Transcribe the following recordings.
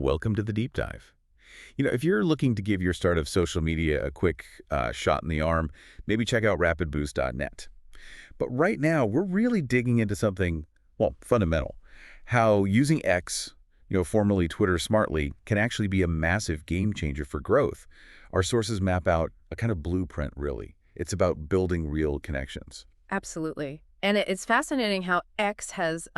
welcome to the deep dive. If you're looking to give your startup social media a quick shot in the arm, maybe check out rapidboost.net. But right now, we're really digging into something, well, fundamental. How using X, formerly Twitter smartly, can actually be a massive game changer for growth. Our sources map out a kind of blueprint, really. It's about building real connections. Absolutely. And it's fascinating how X has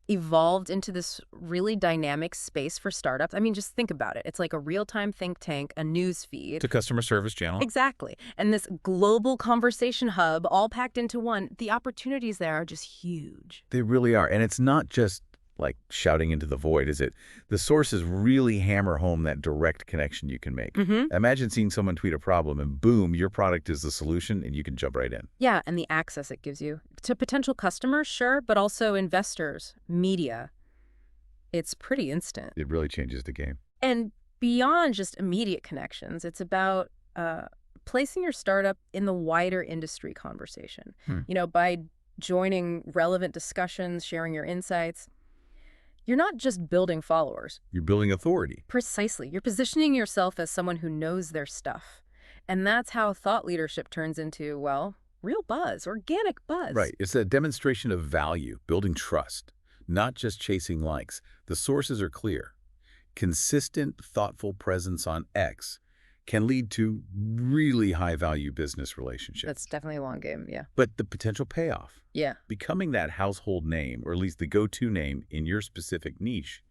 evolved into this really dynamic space for startups. I mean, just think about it. It's like a real-time think tank, a news feed. It's a customer service channel. Exactly. And this global conversation hub all packed into one. The opportunities there are just huge. They really are. And it's not just like shouting into the void, is it? The sources really hammer home that direct connection you can make. Imagine seeing someone tweet a problem and boom, your product is the solution and you can jump right in. Yeah, and the access it gives you to potential customers, sure, but also investors, media. It's pretty instant. It really changes the game. And beyond just immediate connections, it's about placing your startup in the wider industry conversation. By joining relevant discussions, sharing your insights. You're not just building followers. You're building authority. Precisely. You're positioning yourself as someone who knows their stuff. And that's how thought leadership turns into, well, real buzz, organic buzz. Right. It's a demonstration of value, building trust, not just chasing likes. The sources are clear. Consistent, thoughtful presence on X can lead to really high-value business relationships. That's definitely a long game, yeah. But the potential payoff, yeah, becoming that household name, or at least the go-to name in your specific niche,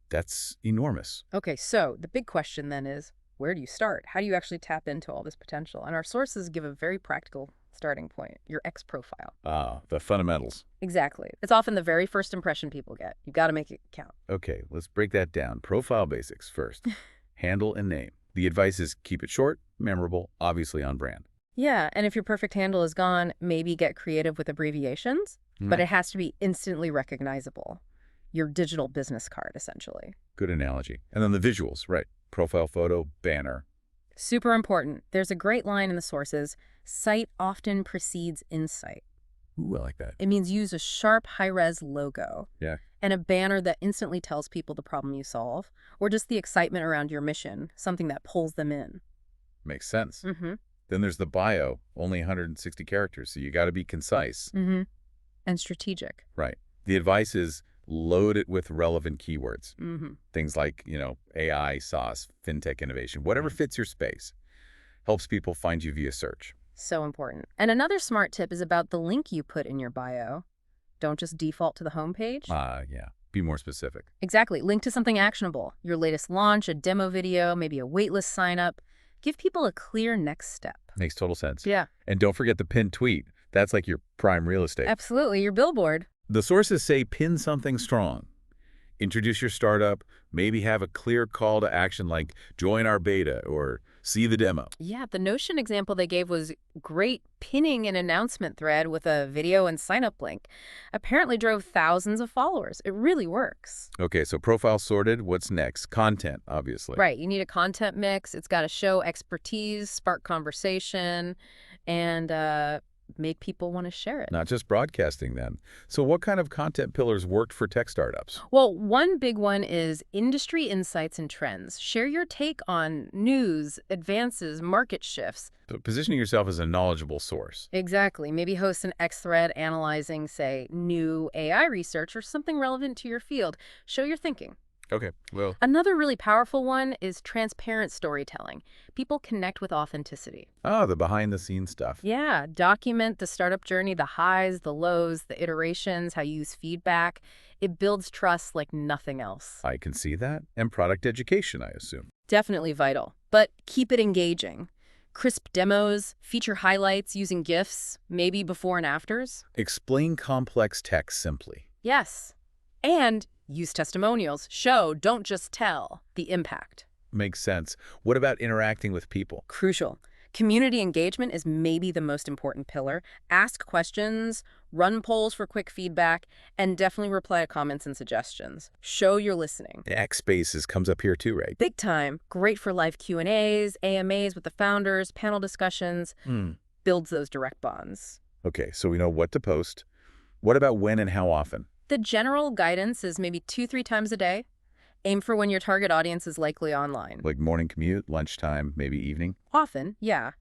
that's enormous. Okay, so the big question then is, where do you start? How do you actually tap into all this potential? And our sources give a very practical starting point, your X profile. Ah, the fundamentals. Exactly. It's often the very first impression people get. You've got to make it count. Okay, let's break that down. Profile basics first. Handle and name. The advice is keep it short, memorable, obviously on brand. Yeah, and if your perfect handle is gone, maybe get creative with abbreviations, but it has to be instantly recognizable. Your digital business card, essentially. Good analogy. And then the visuals, right? Profile photo, banner. Super important. There's a great line in the sources, sight often precedes insight. Ooh, I like that. It means use a sharp, high-res logo. Yeah. And a banner that instantly tells people the problem you solve, or just the excitement around your mission, something that pulls them in. Makes sense. Then there's the bio, only 160 characters, so you got to be concise. And strategic. Right. The advice is load it with relevant keywords. Things like, AI, SaaS, fintech innovation, whatever fits your space. Helps people find you via search. So important. And another smart tip is about the link you put in your bio. Don't just default to the homepage. Yeah. Be more specific. Exactly. Link to something actionable. Your latest launch, a demo video, maybe a waitlist sign up. Give people a clear next step. Makes total sense. Yeah. And don't forget the pinned tweet. That's like your prime real estate. Absolutely. Your billboard. The sources say pin something strong. Introduce your startup, maybe have a clear call to action like join our beta or see the demo. Yeah, the Notion example they gave was great. Pinning an announcement thread with a video and sign-up link apparently drove thousands of followers. It really works. Okay, so profile sorted. What's next? Content, obviously. Right. You need a content mix. It's got to show expertise, spark conversation, and make people want to share it. Not just broadcasting then. So what kind of content pillars worked for tech startups? Well, one big one is industry insights and trends. Share your take on news, advances, market shifts. So positioning yourself as a knowledgeable source. Exactly. Maybe host an X thread analyzing, say, new AI research or something relevant to your field. Show your thinking. Okay, well. Another really powerful one is transparent storytelling. People connect with authenticity. Oh, the behind-the-scenes stuff. Yeah, document the startup journey, the highs, the lows, the iterations, how you use feedback. It builds trust like nothing else. I can see that. And product education, I assume. Definitely vital. But keep it engaging. Crisp demos, feature highlights using GIFs, maybe before and afters. Explain complex tech simply. Yes. And use testimonials. Show, don't just tell, the impact. Makes sense. What about interacting with people? Crucial. Community engagement is maybe the most important pillar. Ask questions, run polls for quick feedback, and definitely reply to comments and suggestions. Show you're listening. X Spaces comes up here too, right? Big time. Great for live Q&As, AMAs with the founders, panel discussions. Builds those direct bonds. Okay, so we know what to post. What about when and how often? The general guidance is maybe 2-3 times a day. Aim for when your target audience is likely online. Like morning commute, lunchtime, maybe evening? Often, yeah.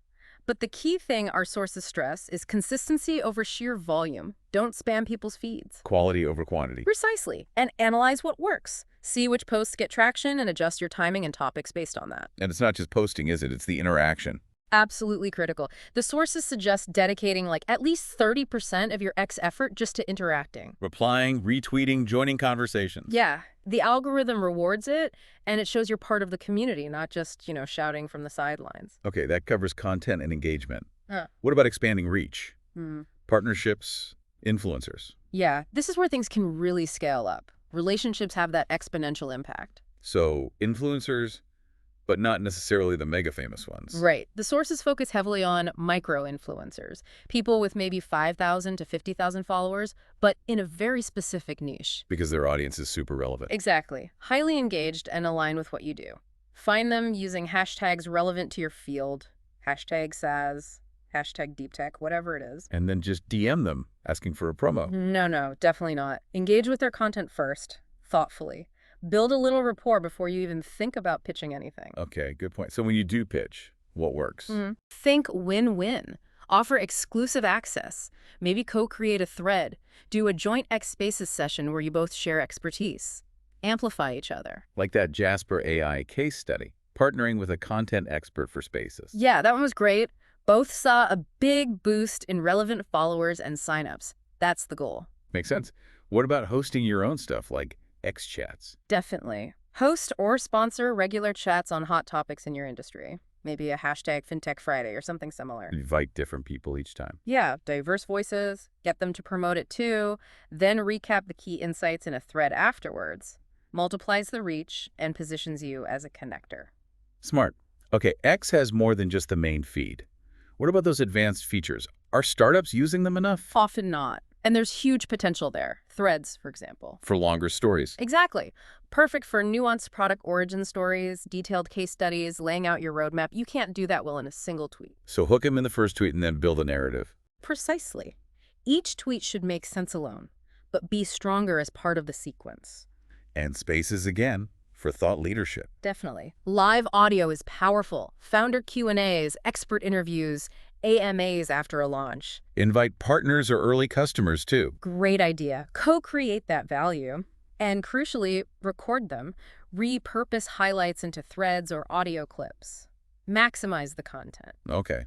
But the key thing our sources stress is consistency over sheer volume. Don't spam people's feeds. Quality over quantity. Precisely. And analyze what works. See which posts get traction and adjust your timing and topics based on that. And it's not just posting, is it? It's the interaction. Absolutely critical. The sources suggest dedicating like at least 30% of your X effort just to interacting. Replying, retweeting, joining conversations. Yeah, the algorithm rewards it, and it shows you're part of the community, not just, shouting from the sidelines. Okay, that covers content and engagement. Huh. What about expanding reach? Hmm. Partnerships, influencers. Yeah, this is where things can really scale up. Relationships have that exponential impact. So influencers, but not necessarily the mega famous ones. Right. The sources focus heavily on micro-influencers, people with maybe 5,000 to 50,000 followers, but in a very specific niche. Because their audience is super relevant. Exactly. Highly engaged and aligned with what you do. Find them using hashtags relevant to your field, hashtag SAS, hashtag deep tech, whatever it is. And then just DM them, asking for a promo. No, definitely not. Engage with their content first, thoughtfully. Build a little rapport before you even think about pitching anything. Okay, good point. So when you do pitch, what works? Think win-win. Offer exclusive access. Maybe co-create a thread. Do a joint X Spaces session where you both share expertise. Amplify each other. Like that Jasper AI case study, partnering with a content expert for Spaces. Yeah, that one was great. Both saw a big boost in relevant followers and signups. That's the goal. Makes sense. What about hosting your own stuff, like X chats? Definitely. Host or sponsor regular chats on hot topics in your industry. Maybe a hashtag FinTech Friday or something similar. Invite different people each time. Yeah, diverse voices, get them to promote it too, then recap the key insights in a thread afterwards. Multiplies the reach and positions you as a connector. Smart. Okay, X has more than just the main feed. What about those advanced features? Are startups using them enough? Often not. And there's huge potential there. Threads, for example. For longer stories. Exactly. Perfect for nuanced product origin stories, detailed case studies, laying out your roadmap. You can't do that well in a single tweet. So hook them in the first tweet and then build a narrative. Precisely. Each tweet should make sense alone, but be stronger as part of the sequence. And Spaces again for thought leadership. Definitely. Live audio is powerful. Founder Q&As, expert interviews, AMAs after a launch. Invite partners or early customers too. Great idea. Co-create that value. And crucially, record them. Repurpose highlights into threads or audio clips. Maximize the content. Okay.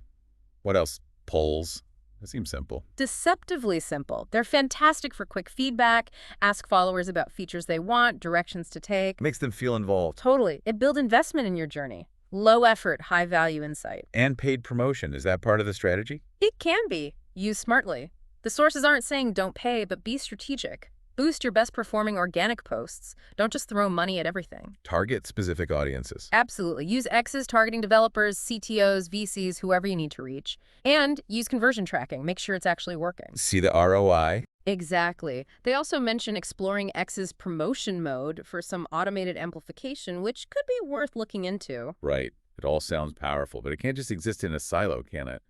What else? Polls. That seems simple. Deceptively simple. They're fantastic for quick feedback, ask followers about features they want, directions to take. Makes them feel involved. Totally. It builds investment in your journey. Low effort, high value insight. And paid promotion. Is that part of the strategy? It can be. Use smartly. The sources aren't saying don't pay, but be strategic. Boost your best performing organic posts. Don't just throw money at everything. Target specific audiences. Absolutely. Use X's targeting developers, CTOs, VCs, whoever you need to reach. And use conversion tracking. Make sure it's actually working. See the ROI. Exactly. They also mention exploring X's promotion mode for some automated amplification, which could be worth looking into. Right. It all sounds powerful, but it can't just exist in a silo, can it?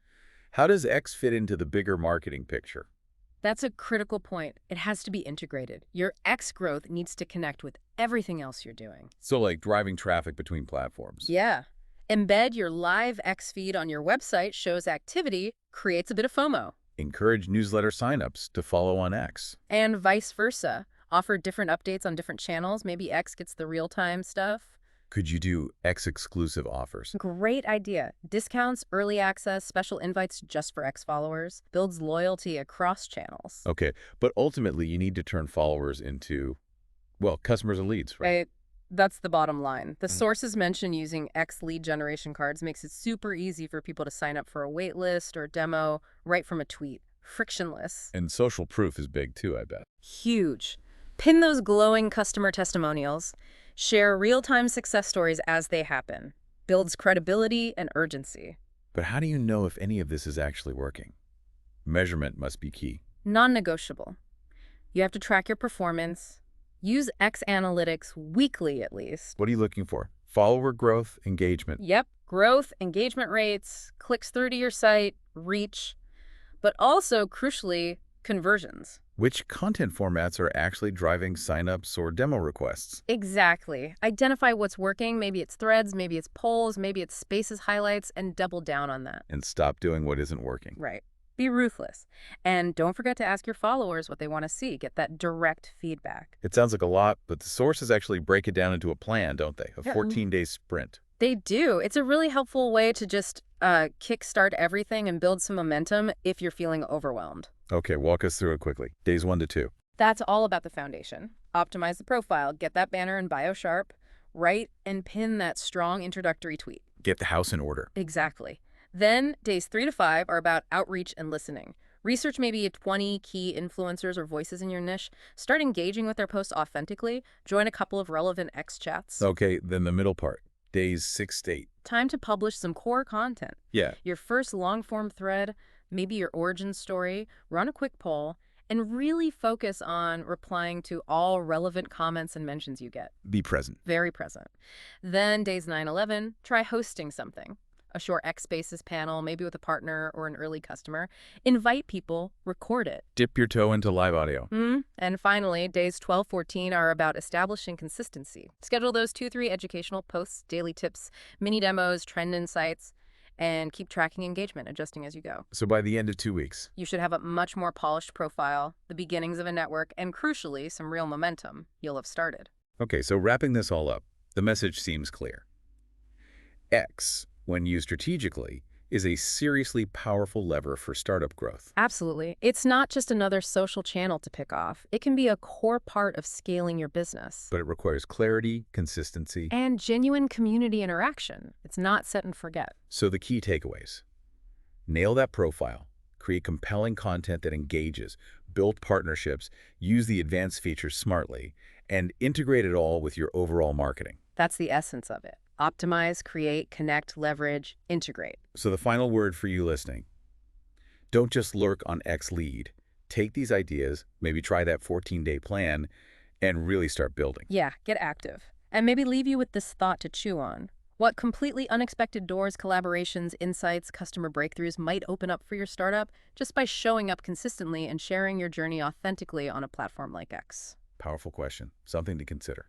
How does X fit into the bigger marketing picture? That's a critical point. It has to be integrated. Your X growth needs to connect with everything else you're doing. So like driving traffic between platforms. Yeah. Embed your live X feed on your website, shows activity, creates a bit of FOMO. Encourage newsletter signups to follow on X. And vice versa. Offer different updates on different channels. Maybe X gets the real-time stuff. Could you do X-exclusive offers? Great idea. Discounts, early access, special invites just for X followers. Builds loyalty across channels. Okay, but ultimately you need to turn followers into, well, customers and leads, right? Right. That's the bottom line. The sources mention using X lead generation cards makes it super easy for people to sign up for a wait list or demo right from a tweet. Frictionless. And social proof is big too, I bet. Huge. Pin those glowing customer testimonials. Share real-time success stories as they happen. Builds credibility and urgency. But how do you know if any of this is actually working? Measurement must be key. Non-negotiable. You have to track your performance. Use X analytics weekly at least. What are you looking for? Follower growth, engagement. Yep. Growth, engagement rates, clicks through to your site, reach, but also, crucially, conversions. Which content formats are actually driving signups or demo requests? Exactly. Identify what's working. Maybe it's threads, maybe it's polls, maybe it's spaces highlights, and double down on that. And stop doing what isn't working. Right. Be ruthless. And don't forget to ask your followers what they want to see. Get that direct feedback. It sounds like a lot, but the sources actually break it down into a plan, don't they? A Yeah. 14-day sprint. They do. It's a really helpful way to just kickstart everything and build some momentum if you're feeling overwhelmed. Okay, walk us through it quickly. Days 1 to 2. That's all about the foundation. Optimize the profile, get that banner in bio sharp, write and pin that strong introductory tweet. Get the house in order. Exactly. Then days 3 to 5 are about outreach and listening. Research maybe 20 key influencers or voices in your niche. Start engaging with their posts authentically. Join a couple of relevant X chats. Okay, then the middle part. Days 6 to 8. Time to publish some core content. Yeah. Your first long-form thread, maybe your origin story, run a quick poll, and really focus on replying to all relevant comments and mentions you get. Be present. Very present. Then days 9-11, try hosting something. A short X Spaces panel, maybe with a partner or an early customer. Invite people, record it. Dip your toe into live audio. And finally, days 12-14 are about establishing consistency. Schedule those 2-3 educational posts, daily tips, mini demos, trend insights, and keep tracking engagement, adjusting as you go. So by the end of 2 weeks. You should have a much more polished profile, the beginnings of a network, and crucially, some real momentum you'll have started. Okay, so wrapping this all up, the message seems clear. X, when used strategically, is a seriously powerful lever for startup growth. Absolutely. It's not just another social channel to pick off. It can be a core part of scaling your business. But it requires clarity, consistency, And genuine community interaction. It's not set and forget. So the key takeaways. Nail that profile, create compelling content that engages, build partnerships, use the advanced features smartly, and integrate it all with your overall marketing. That's the essence of it. Optimize, create, connect, leverage, integrate. So the final word for you listening. Don't just lurk on X lead. Take these ideas, maybe try that 14-day plan, and really start building. Yeah, get active. And maybe leave you with this thought to chew on. What completely unexpected doors, collaborations, insights, customer breakthroughs might open up for your startup just by showing up consistently and sharing your journey authentically on a platform like X? Powerful question. Something to consider.